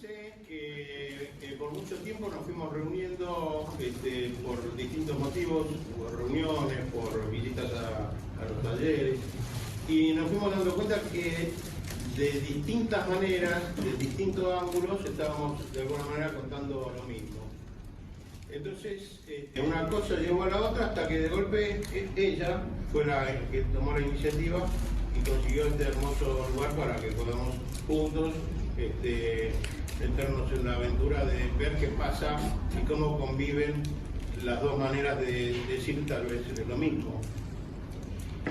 comencé que por mucho tiempo nos fuimos reuniendo por distintos motivos, por reuniones, por visitas a los talleres, y nos fuimos dando cuenta que de distintas maneras, de distintos ángulos, estábamos de alguna manera contando lo mismo. Entonces, una cosa llevó a la otra hasta que de golpe ella fue la que tomó la iniciativa y consiguió este hermoso lugar para que podamos juntos meternos en la aventura de ver qué pasa y cómo conviven las dos maneras de decir tal vez lo mismo.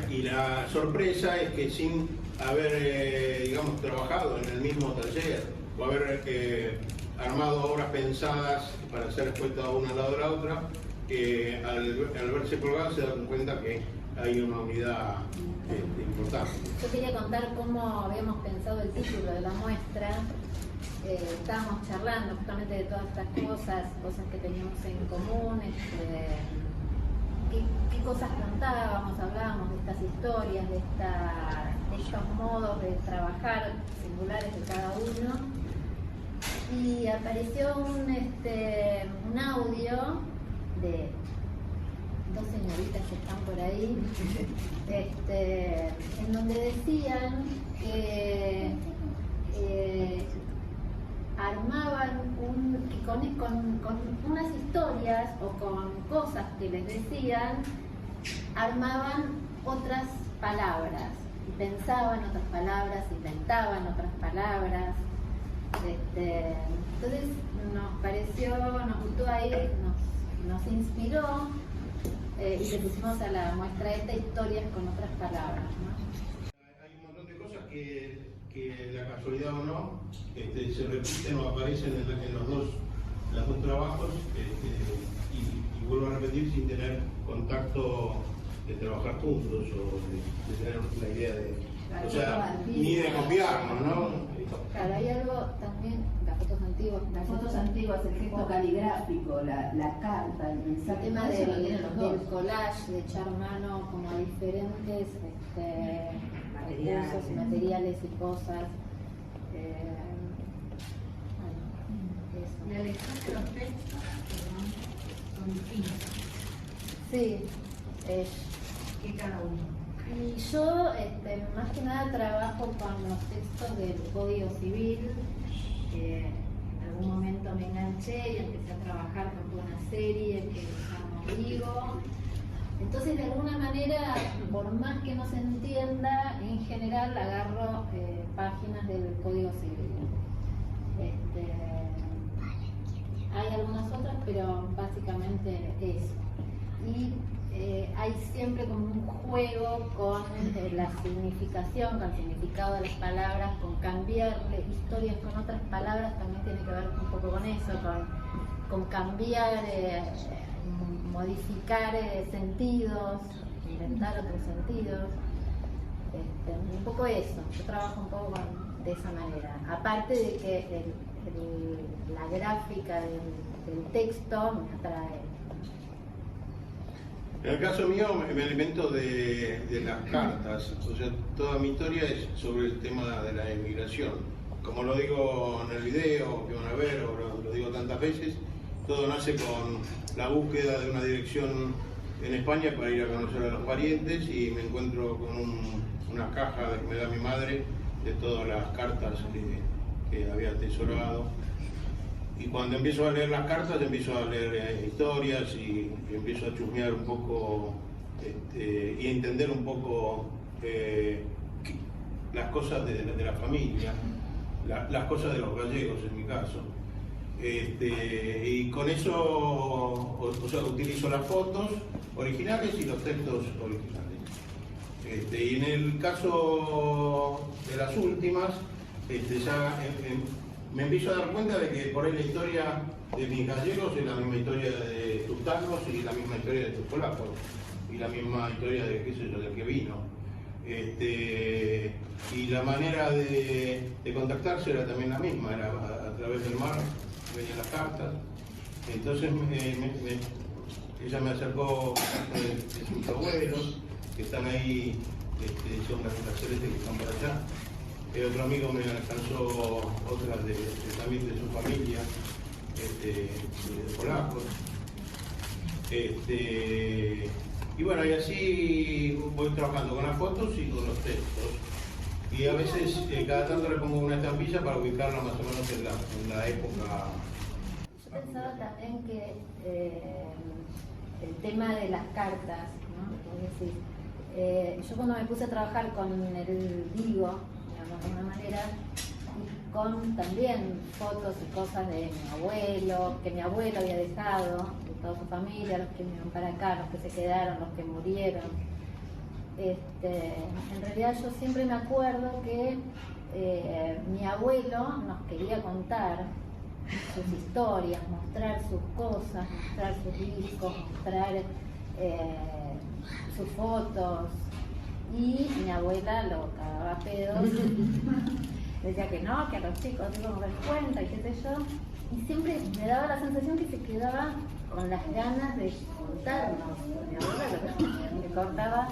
Y la sorpresa es que sin haber, digamos, trabajado en el mismo taller o haber armado obras pensadas para ser expuestas una al lado de la otra, al verse colgadas se dan cuenta que hay una unidad importante. Yo quería contar cómo habíamos pensado el título de la muestra. Estábamos charlando justamente de todas estas cosas que teníamos en común, qué cosas contábamos, hablábamos de estas historias, de estos modos de trabajar singulares de cada uno. Y apareció un audio de dos señoritas que están por ahí, en donde decían que armaban con unas historias o con cosas que les decían, armaban otras palabras, y pensaban otras palabras, inventaban otras palabras. Entonces nos gustó ahí, nos inspiró y le pusimos a la muestra historias con otras palabras, ¿no? Hay un montón de cosas que la casualidad o no se repiten o aparecen en las dos trabajos y vuelvo a repetir sin tener contacto de trabajar juntos o de tener la idea de... O sea, ni de copiarnos, ¿no? Claro, hay algo también, las fotos antiguas, el gesto caligráfico, la carta, el mensaje, el tema del collage, de echar mano como a diferentes recursos y materiales y cosas. La lectura de los textos son distintos. Sí, que cada uno. Y yo más que nada trabajo con los textos del Código Civil. En algún momento me enganché y empecé a trabajar con toda una serie que se llama Vigo. Entonces, de alguna manera, por más que no se entienda, en general agarro páginas del Código Civil. Hay algunas otras, pero básicamente eso. Y hay siempre como un juego con la significación, con el significado de las palabras, con cambiarle historias con otras palabras, también tiene que ver un poco con eso, con cambiar, modificar sentidos, inventar otros sentidos, un poco eso. Yo trabajo un poco de esa manera, aparte de que la gráfica del texto me atrae. En el caso mío me alimento de las cartas, o sea, toda mi historia es sobre el tema de la emigración. Como lo digo en el video que van a ver, o lo digo tantas veces, todo nace con la búsqueda de una dirección en España para ir a conocer a los parientes y me encuentro con una caja que me da mi madre de todas las cartas que había atesorado. Y cuando empiezo a leer las cartas, empiezo a leer historias y empiezo a chusmear un poco y a entender un poco las cosas de la familia, las cosas de los gallegos en mi caso. Y con eso o sea, utilizo las fotos originales y los textos originales. Y en el caso de las últimas, ya me empiezo a dar cuenta de que por ahí la historia de mis gallegos es la misma historia de tus tangos y la misma historia de tus polacos y la misma historia de, qué sé yo, del que vino. Y la manera de contactarse era también la misma, era a través del mar, venían las cartas. Entonces ella me acercó de sus abuelos, que están ahí, son las celestes que están por allá. Otro amigo me alcanzó otras también de su familia, de polacos. Y bueno, y así voy trabajando con las fotos y con los textos. Y a veces cada tanto le pongo una estampilla para ubicarla más o menos en la época. Yo pensaba también que el tema de las cartas, ¿no? Es decir, yo cuando me puse a trabajar con el Digo, digamos, de alguna manera, y con también fotos y cosas de mi abuelo, que mi abuelo había dejado, de toda su familia, los que vinieron para acá, los que se quedaron, los que murieron. En realidad yo siempre me acuerdo que mi abuelo nos quería contar sus historias, mostrar sus cosas, mostrar sus discos, mostrar sus fotos, y mi abuela lo cagaba a pedos, decía que no, que a los chicos no les cuenta y qué sé yo, y siempre me daba la sensación que se quedaba con las ganas de contarnos. Mi abuela me contaba.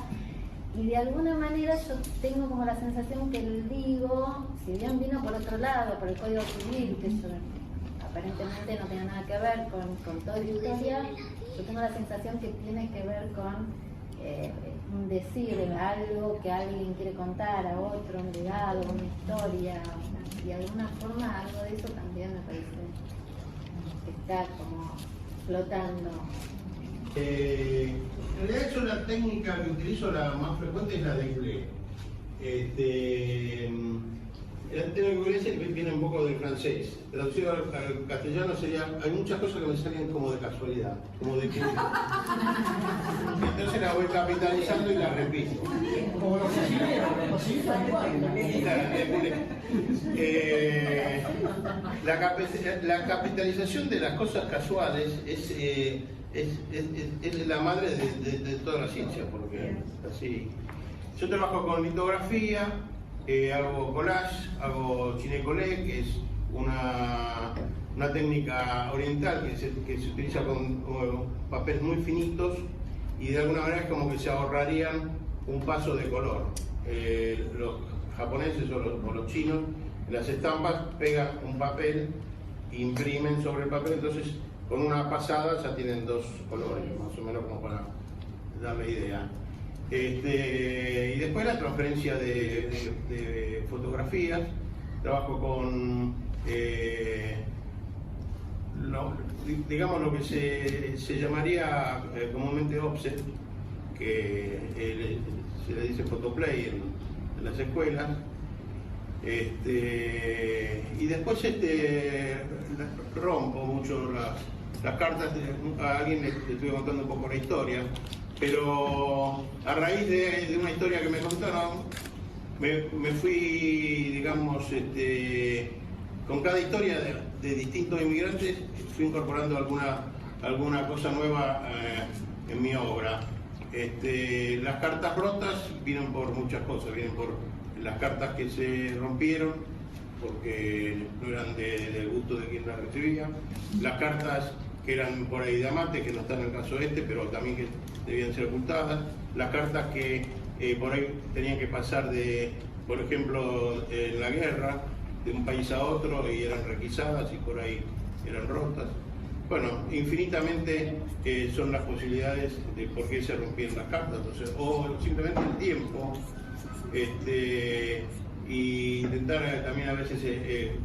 Y de alguna manera yo tengo como la sensación que el Digo, si bien vino por otro lado, por el Código Civil, que eso aparentemente no tiene nada que ver con toda la historia, yo tengo la sensación que tiene que ver con decir algo que alguien quiere contar a otro, un legado, una historia, y de alguna forma algo de eso también me parece que está como flotando. En realidad yo la técnica que utilizo, la más frecuente, es la de Goulet. La técnica de Goulet viene un poco del francés. Traducido al castellano sería, hay muchas cosas que me salen como de casualidad, como de que... Entonces la voy capitalizando y la repito. Como los la capitalización de las cosas casuales es la madre de toda la ciencia, porque así. Yo trabajo con litografía, hago collage, hago cinecolé, que es una técnica oriental que se utiliza con papeles muy finitos, y de alguna manera es como que se ahorrarían un paso de color. Los japoneses o los chinos, en las estampas pegan un papel, imprimen sobre el papel, entonces con una pasada ya tienen dos colores, más o menos como para darle idea. Y después la transferencia de fotografías. Trabajo con, digamos, lo que se llamaría comúnmente offset, que se le dice photoplay en las escuelas. Y después rompo mucho las cartas. A alguien le estuve contando un poco la historia, pero a raíz de una historia que me contaron, me fui, digamos, con cada historia de distintos inmigrantes, fui incorporando alguna cosa nueva en mi obra. Las cartas rotas vienen por muchas cosas, vienen por las cartas que se rompieron porque no eran del gusto de quien las recibía, las cartas que eran por ahí de amante, que no están en el caso pero también que debían ser ocultadas, las cartas que por ahí tenían que pasar por ejemplo, en la guerra, de un país a otro, y eran requisadas y por ahí eran rotas. Bueno, infinitamente son las posibilidades de por qué se rompieron las cartas, entonces, o simplemente el tiempo, y intentar también a veces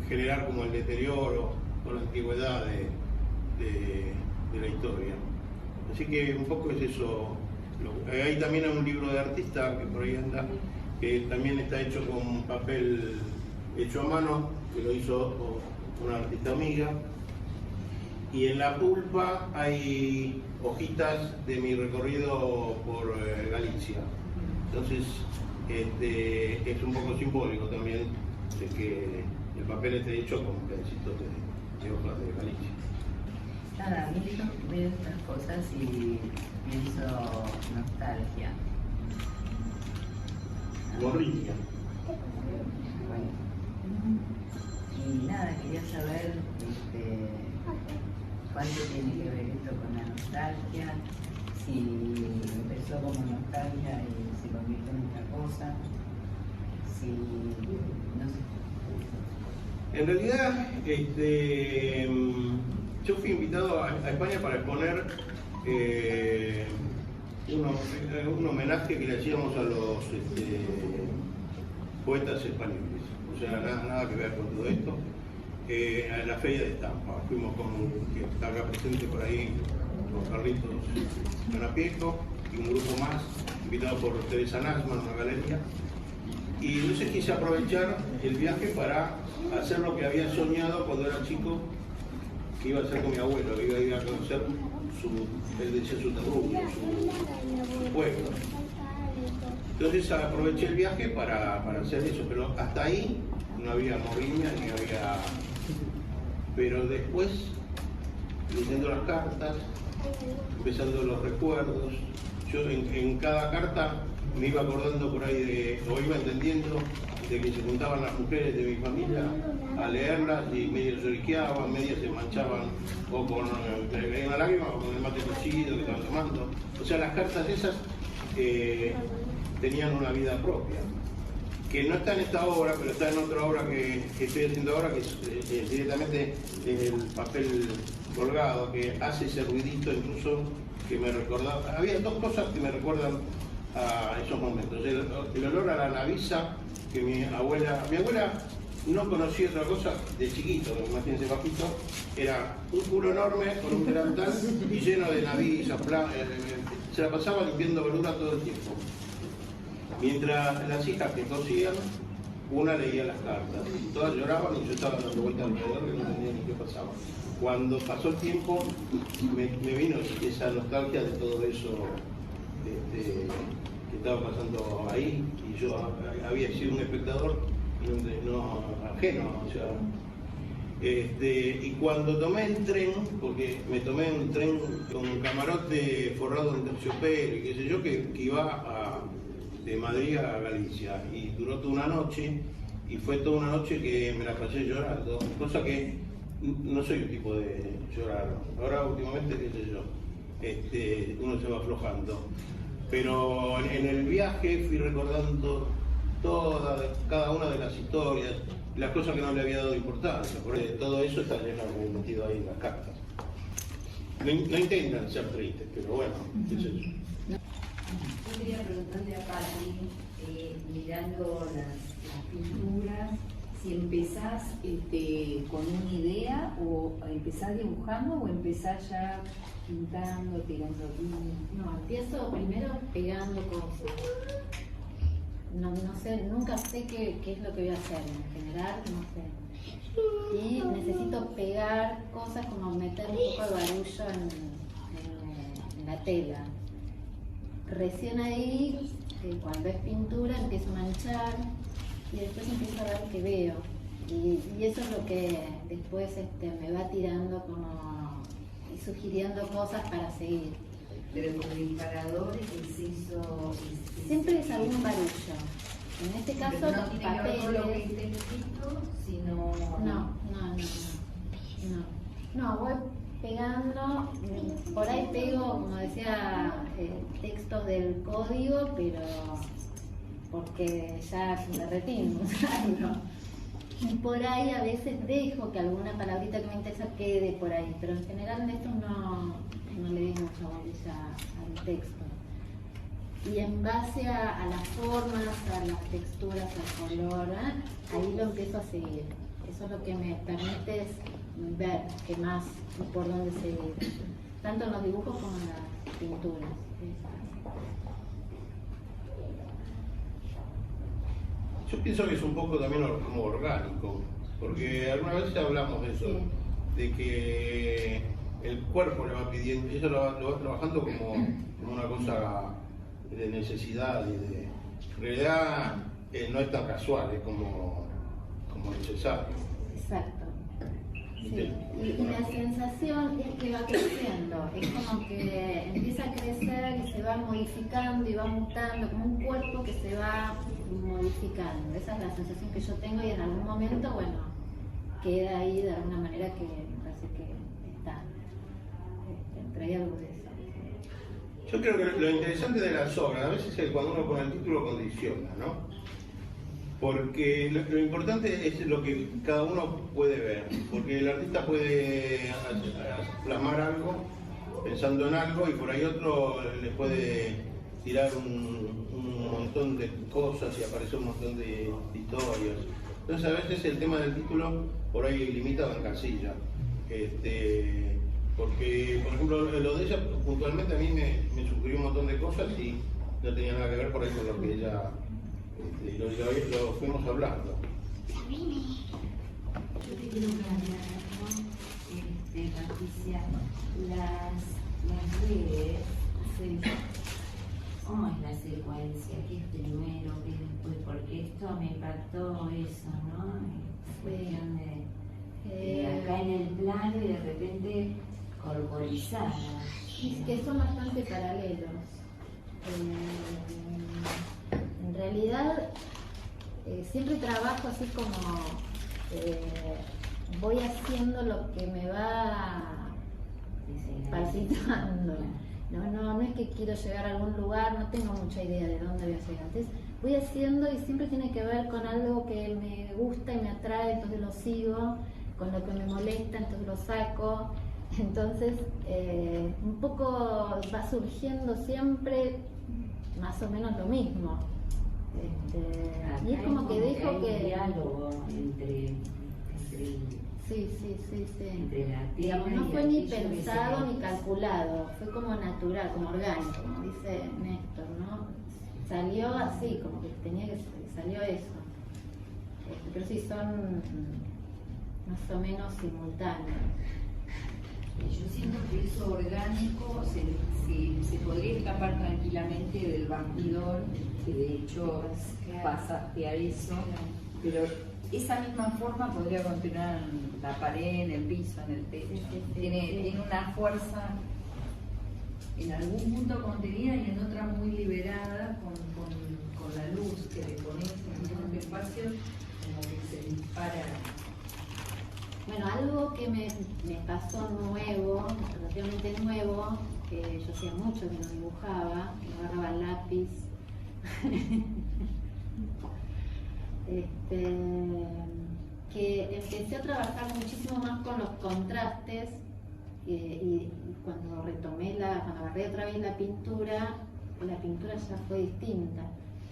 generar como el deterioro o la antigüedad de la historia. Así que un poco es eso. Hay también un libro de artista que por ahí anda, que también está hecho con papel hecho a mano, que lo hizo una artista amiga, y en la pulpa hay hojitas de mi recorrido por Galicia. Entonces es un poco simbólico también de que el papel esté hecho con pedacitos de hojas de Galicia. Nada, a mí yo veo estas cosas y pienso nostalgia. Gorrilla. Bueno. Y nada, quería saber cuánto tiene que ver esto con la nostalgia, si empezó como nostalgia y se convirtió en otra cosa, si, no En realidad, yo fui invitado a España para exponer un homenaje que le hacíamos a los poetas españoles. O sea, nada que ver con todo esto. A la Feria de Estampa. Fuimos que está acá presente por ahí, con Carlitos Canapieco y un grupo más, invitado por Teresa Nasman, una galería. Y entonces quise aprovechar el viaje para hacer lo que había soñado cuando era chico, que iba a hacer con mi abuelo, que iba a ir a conocer él decía su terruño, su pueblo. Entonces aproveché el viaje para hacer eso, pero hasta ahí no había morriña ni había... Pero después, leyendo las cartas, empezando los recuerdos, yo en cada carta me iba acordando por ahí o iba entendiendo de que se juntaban las mujeres de mi familia a leerlas y medio lloriqueaban, medio se manchaban o con una lágrima o con el mate cocido que estaban tomando. O sea, las cartas esas tenían una vida propia, que no está en esta obra, pero está en otra obra que estoy haciendo ahora, que es directamente el papel colgado, que hace ese ruidito incluso que me recordaba. Había dos cosas que me recuerdan a esos momentos. El olor a la naviza, que mi abuela no conocía otra cosa de chiquito, imagínense bajito, era un culo enorme con un delantal y lleno de navizas, se la pasaba limpiando verdura todo el tiempo. Mientras las hijas que cosían, una leía las cartas, y todas lloraban y yo estaba dando vueltas alrededor que no entendía ni qué pasaba. Cuando pasó el tiempo, me vino esa nostalgia de todo eso que estaba pasando ahí, y yo había sido un espectador no ajeno, o sea, y cuando tomé el tren, porque me tomé un tren con un camarote forrado en terciopelo y qué sé yo, que iba de Madrid a Galicia, y duró toda una noche, y fue toda una noche que me la pasé llorando, cosa que no soy un tipo de llorar. Ahora últimamente, qué sé yo, uno se va aflojando. Pero en el viaje fui recordando cada una de las historias, las cosas que no le había dado importancia, porque todo eso está metido ahí en las cartas. No intentan ser tristes, pero bueno, qué sé yo. Yo quería preguntarle a Pati, mirando las pinturas, si empezás con una idea o empezás dibujando o empezás ya pintando, tirando tinta. No, empiezo primero pegando cosas. No sé, nunca sé qué es lo que voy a hacer, en general no sé. Y necesito pegar cosas, como meter un poco de barullo en la tela. Recién ahí, cuando ves pintura, empiezo a manchar y después empiezo a ver qué veo. Y eso es lo que después me va tirando como y sugiriendo cosas para seguir. Pero como disparador es eso. Siempre es algún barullo. En este caso, pero no tiene que ver con lo que papeles. esté escrito, sino. No, voy pegando, por ahí pego, como decía, textos del código, pero porque ya me retiro, ¿no? Y por ahí a veces dejo que alguna palabrita que me interesa quede por ahí, pero en general en esto no le di mucha bolilla al texto. Y en base a las formas, a las texturas, al color, ahí lo empiezo a seguir. Eso es lo que me permite ver qué más y por dónde seguir, tanto en los dibujos como en las pinturas. Yo pienso que es un poco también como orgánico, porque alguna vez hablamos de eso, sí, de que el cuerpo le va pidiendo, y eso lo va trabajando como una cosa de necesidad y de... En realidad no es tan casual, es como necesario. Exacto. Sí. Y la sensación es que va creciendo, es como que empieza a crecer y se va modificando y va mutando, como un cuerpo que se va modificando. Esa es la sensación que yo tengo, y en algún momento, bueno, queda ahí de alguna manera que me parece que está. Trae algo de eso. Yo creo que lo interesante de las obras, a veces es cuando uno con el título condiciona, ¿no? Porque lo importante es lo que cada uno puede ver, porque el artista puede plasmar algo pensando en algo y por ahí otro le puede tirar un montón de cosas y aparece un montón de historias. Entonces a veces el tema del título por ahí limita o encasilla. Porque, por ejemplo, lo de ella puntualmente a mí me sugirió un montón de cosas y no tenía nada que ver por ahí con lo que ella lo fuimos hablando. Yo te quiero plantear, ¿no? Patricia, las redes, ¿cómo es la secuencia? ¿Qué es primero? ¿Qué es después? Porque esto me impactó eso, ¿no? Cuestión de acá en el plano y de repente corporizada. Es que son bastante paralelos. En realidad, siempre trabajo así como voy haciendo lo que me va palpitando. No es que quiero llegar a algún lugar, no tengo mucha idea de dónde voy a llegar. Entonces voy haciendo y siempre tiene que ver con algo que me gusta y me atrae, entonces lo sigo, con lo que me molesta, entonces lo saco. Entonces un poco va surgiendo siempre más o menos lo mismo. Y es como que dejo que... Hay un diálogo entre Sí. entre la Digamos, tierra no y fue ni aquello que pensado se- ni calculado, fue como natural, como orgánico, como dice Néstor, ¿no? Salió así, como que tenía que salió eso. Pero sí son más o menos simultáneos. Yo siento que eso orgánico se podría escapar tranquilamente del bastidor, que de hecho pasa hacia eso, pero esa misma forma podría continuar en la pared, en el piso, en el techo. Tiene una fuerza en algún punto contenida y en otra muy liberada con la luz que le pones en esos espacios, como que se dispara. Bueno, algo que me pasó nuevo, relativamente nuevo, que yo hacía mucho que no dibujaba, que no agarraba el lápiz. Que empecé a trabajar muchísimo más con los contrastes y cuando cuando agarré otra vez la pintura ya fue distinta.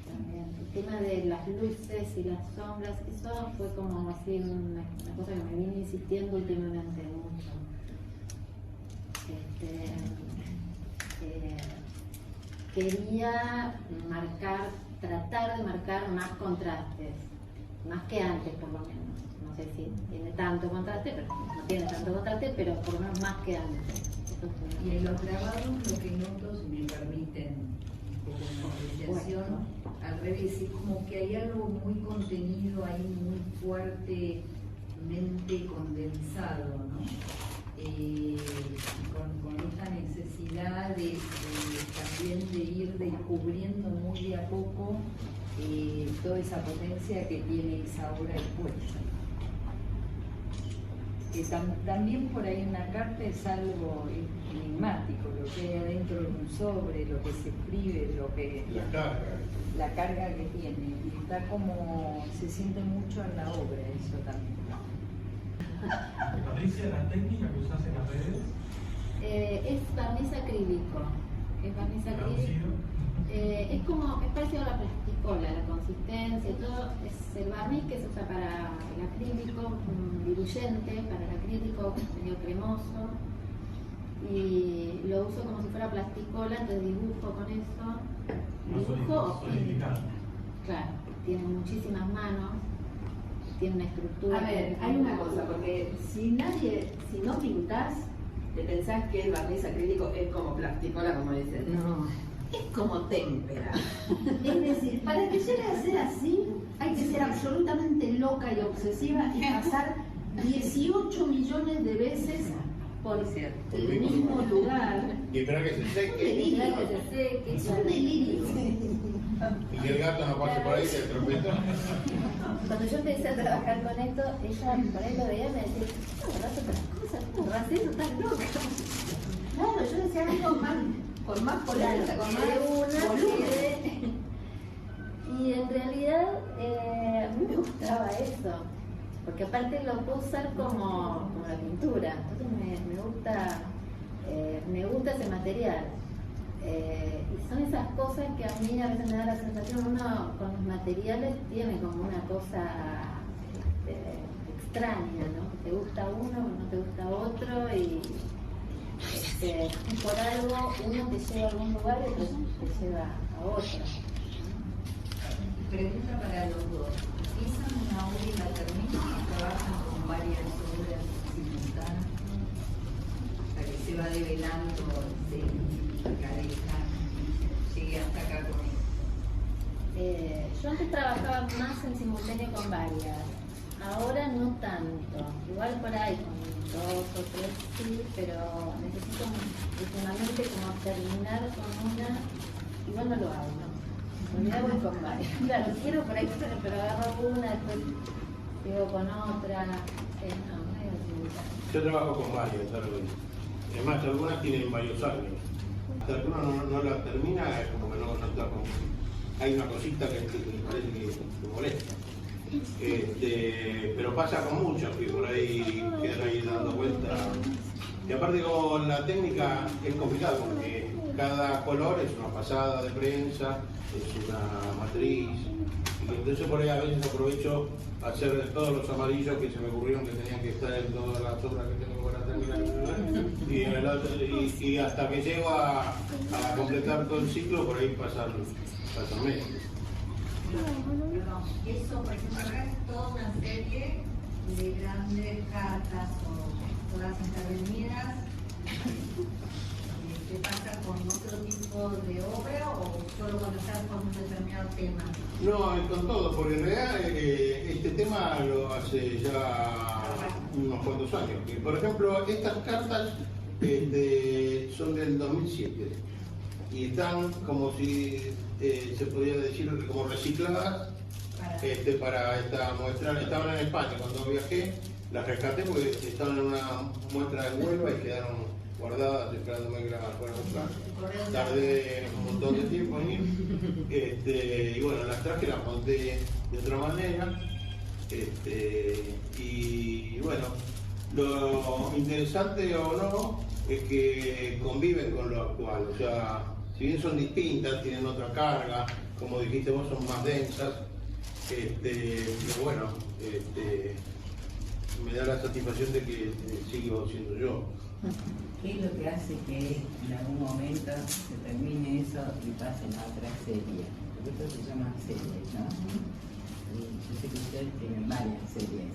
También. El tema de las luces y las sombras, eso fue como así una cosa que me vine insistiendo últimamente mucho. Quería tratar de marcar más contrastes, más que antes por lo menos. No sé si tiene tanto contraste, pero no tiene tanto contraste, pero por lo menos más que antes. Y en los grabados lo que noto, si me permiten un poco de apreciación, al revés, es como que hay algo muy contenido ahí, muy fuertemente condensado, ¿no? Con esta necesidad de también de ir descubriendo muy de a poco toda esa potencia que tiene esa obra expuesta. También por ahí en la carta es algo enigmático, lo que hay adentro de un sobre, lo que se escribe, la carga que tiene. Y está como, se siente mucho en la obra eso también. Patricia, la técnica que usas en las redes. Es barniz acrílico. Traducido. Es parecido a la plasticola, la consistencia y todo. Es el barniz que se usa para el acrílico, diluyente para el acrílico, medio cremoso. Y lo uso como si fuera plasticola, entonces dibujo con eso. Solidificado. Claro, tiene muchísimas manos, tiene una estructura. A ver, hay una cosa, porque si no pintás, te pensás que el barniz acrílico es como plasticola, como dicen. No. Es como témpera. Es decir, para que llegue a ser así, hay que ser absolutamente loca y obsesiva y pasar 18 millones de veces por el mismo lugar. Y esperar que se seque. Es un delirio. Y que el gato no pase por ahí y se tropezó. Cuando yo empecé a trabajar con esto, ella por ahí lo veía y me decía, no, borraste otras cosas, no, borraste eso, estás loca. Claro, yo decía algo más, con más polenta, con más volumen. Y en realidad a mí me gustaba eso, porque aparte lo puedo usar como la pintura, entonces me gusta ese material. Y son esas cosas que a mí a veces me da la sensación, uno con los materiales tiene como una cosa extraña, ¿no? Te gusta uno, no te gusta otro y por algo uno te lleva a algún lugar y otro te lleva a otro. Pregunta para los dos. ¿Empiezan una obra y la terminan o trabajan con varias obras simultáneas? O sea, que se va develando, llegué hasta acá con él. Yo antes trabajaba más en simultáneo con varias, ahora no tanto. Igual por ahí con 2 o 3 sí, pero necesito últimamente como terminar con una, igual no lo hago, ¿no? Me hago con varias. Claro, quiero por ahí, pero agarro una, después sigo con otra. Yo trabajo con varias, además algunas tienen varios años. Hasta que uno no la termina, es como que no está como... Hay una cosita que me parece que molesta. Pero pasa con muchos que por ahí quedan ahí dando vueltas. Y aparte con la técnica es complicado porque cada color es una pasada de prensa, es una matriz. Y entonces por ahí a veces aprovecho a hacer todos los amarillos que se me ocurrieron que tenían que estar en todas las obras que tengo para terminar. Y hasta que llego a completar todo el ciclo, por ahí pasan meses. Perdón, eso, por ejemplo, acá es toda una serie de grandes cartas o todas intervenidas. ¿Qué pasa con otro tipo de obra o solo cuando estás con un determinado tema? No, con todo, porque en realidad este tema lo hace ya unos cuantos años. Por ejemplo, estas cartas son del 2007 y están como si se podría decir como recicladas para esta muestra. Estaban en España cuando viajé, las rescaté porque estaban en una muestra de Huelva y quedaron guardadas esperándome que las fuera a buscar. Tardé un montón de tiempo en ir y bueno, las traje, las monté de otra manera y bueno, lo interesante o no es que conviven con lo actual, o sea, si bien son distintas, tienen otra carga, como dijiste vos, son más densas, pero bueno, me da la satisfacción de que sigo siendo yo. ¿Qué es lo que hace que en algún momento se termine eso y pasen a otra serie? Porque esto se llama series, ¿no? Y yo sé que ustedes tienen varias series,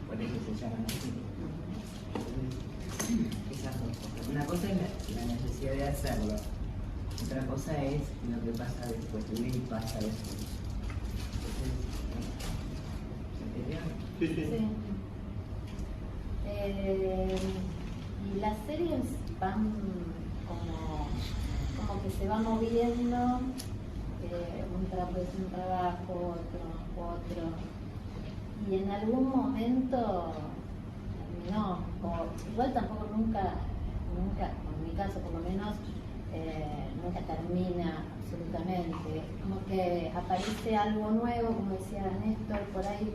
por eso se llaman así. Esas dos cosas. Una cosa es la necesidad de hacerlo, otra cosa es lo que pasa después, y pasa después. Sí, sí. Sí. Y las series van como que se va moviendo, puede ser un trabajo, otro, y en algún momento terminó, igual tampoco nunca, en mi caso por lo menos, nunca termina absolutamente, como que aparece algo nuevo, como decía Néstor, por ahí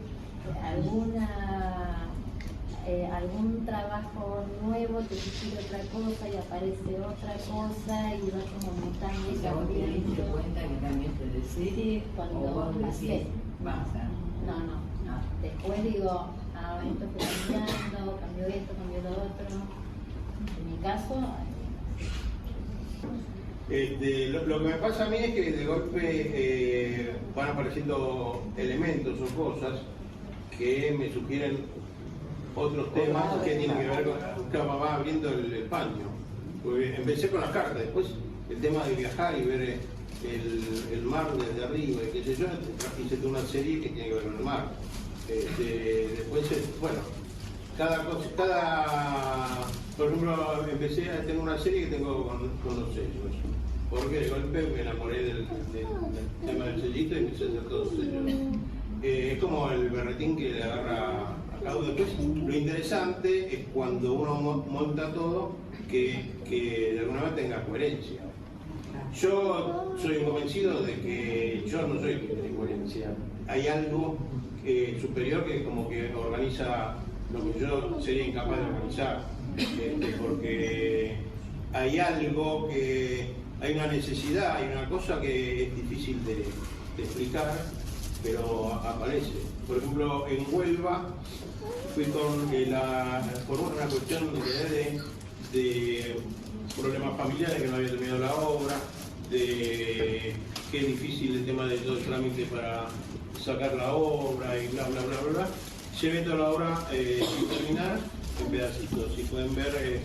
algún trabajo nuevo te sugiere otra cosa y aparece otra cosa y va como mutando y ¿Vos te diste cambiando. cuenta que cambiaste de serie Cuando o vos pasé. decís, basta? No. Después digo, esto fue cambiando, cambió esto, cambió lo otro. En mi caso, Lo que me pasa a mí es que de golpe van apareciendo elementos o cosas que me sugieren otros temas que tienen que ver con que va abriendo el paño. Porque empecé con las cartas, después el tema de viajar y ver el mar desde arriba y qué sé yo, hice toda una serie que tiene que ver con el mar. Después, bueno, por ejemplo, empecé a tener una serie que tengo con los sellos, porque de golpe me enamoré del tema del sellito y empecé a hacer todos los sellos. Es como el berretín que le agarra a cada uno. Después, lo interesante es cuando uno monta todo, que de alguna manera tenga coherencia. Yo soy un convencido de que yo no soy de coherencia. Hay algo superior que como que organiza lo que yo sería incapaz de organizar, porque hay algo que, hay una necesidad, hay una cosa que es difícil de explicar, pero aparece. Por ejemplo, en Huelva fui por una cuestión de problemas familiares, que no había terminado la obra, de que es difícil el tema de todo el trámite para sacar la obra y bla bla bla bla bla. Llevé toda la obra sin terminar en pedacitos. Si pueden ver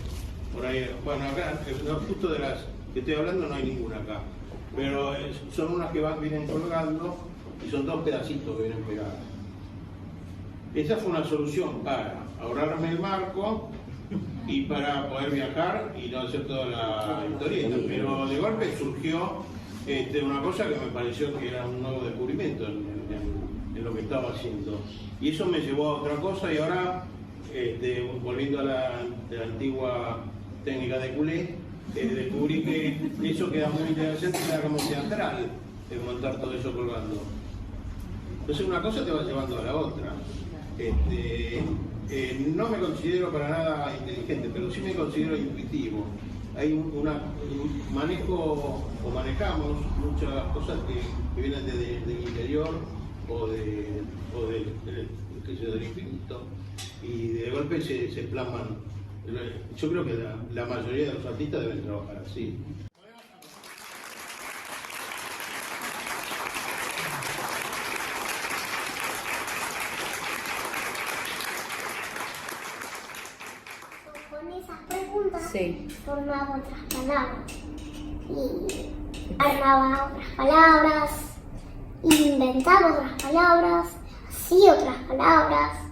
por ahí, bueno, acá, no, justo de las que estoy hablando no hay ninguna acá, pero son unas que vienen colgando y son 2 pedacitos que vienen pegadas. Esa fue una solución para ahorrarme el marco y para poder viajar y no hacer toda la historieta, pero de golpe surgió una cosa que me pareció que era un nuevo descubrimiento en lo que estaba haciendo, y eso me llevó a otra cosa. Y ahora, volviendo a la antigua técnica de culé, descubrí que eso queda muy interesante, queda como teatral, montar todo eso colgando. Entonces una cosa te va llevando a la otra. No me considero para nada inteligente, pero sí me considero intuitivo. Hay manejamos muchas cosas que vienen del interior o del infinito, y de golpe se plasman. Yo creo que la mayoría de los artistas deben trabajar así. Con esas preguntas Sí. formaba otras palabras y armaba otras palabras, inventaba otras palabras, hacía otras palabras.